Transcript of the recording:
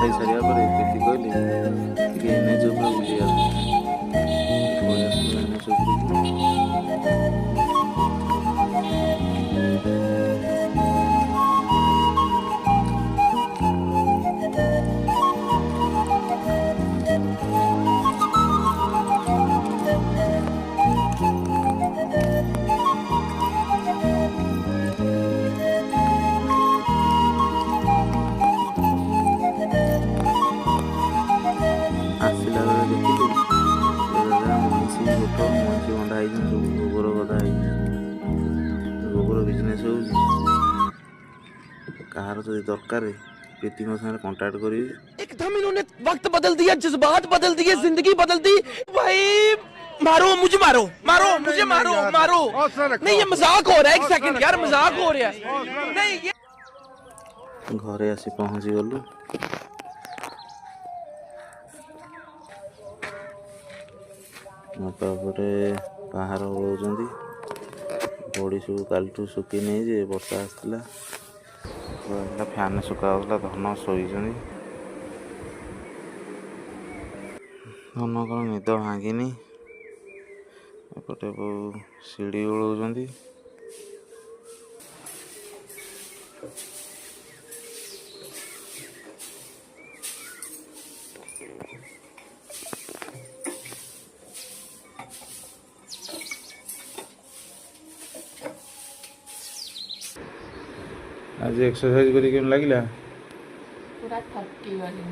ଖାଇ ସାରିବା ପରେ ପ୍ରୀତି କହିଲେ ଟିକେ ଏନ୍ଏଚ୍ ଉପରେ ବୁଲିବାକୁ ପଳେଇ ଆସିଲୁ ଏନ୍ଏଚ୍ ଉପରକୁ। ଆସିଲା ବେଳେ ଦେଖିଲୁ ମଇଁଷି ଗୋଠ ମଇଁଷି ବନ୍ଧା ହେଇଛନ୍ତି, ସବୁ ଗୋବର ଗଦା ହେଇଛି, ଗୋବର ବିଜନେସ୍ ହେଉଛି। କାହାର ଯଦି ଦରକାର ପ୍ରୀତିଙ୍କ ସାଙ୍ଗରେ କଣ୍ଟାକ୍ଟ କରିବି। एकदम इन्होंने वक्त बदल दिया, जज्बात बदल दिए, जिंदगी बदल दी भाई। मारो मुझे, मारो मारो मुझे, मारो मारो। नहीं ये मजाक हो रहा है, एक सेकंड यार, मजाक हो रहा है। नहीं ये ଘରେ ଆସି ପହଞ୍ଚି ଗଲୁ। ମୋ ତାପରେ ପାହାର ଓଳଉଛନ୍ତି, ବଡ଼ି ସବୁ କାଲିଠୁ ଶୁଖି ନେଇ ଯେ ବର୍ଷା ଆସିଥିଲା, ଫ୍ୟାନ୍ ଶୁଖା ହେଉଥିଲା। ଧନ ଶୋଇଛନ୍ତି, ଧନଙ୍କର ନିଦ ଭାଙ୍ଗିନି। ଏପଟେ ବୋଉ ସିଡ଼ି ଓଳଉଛନ୍ତି। आज एक्सरसाइज करी केम लागिला? पूरा थकी गली।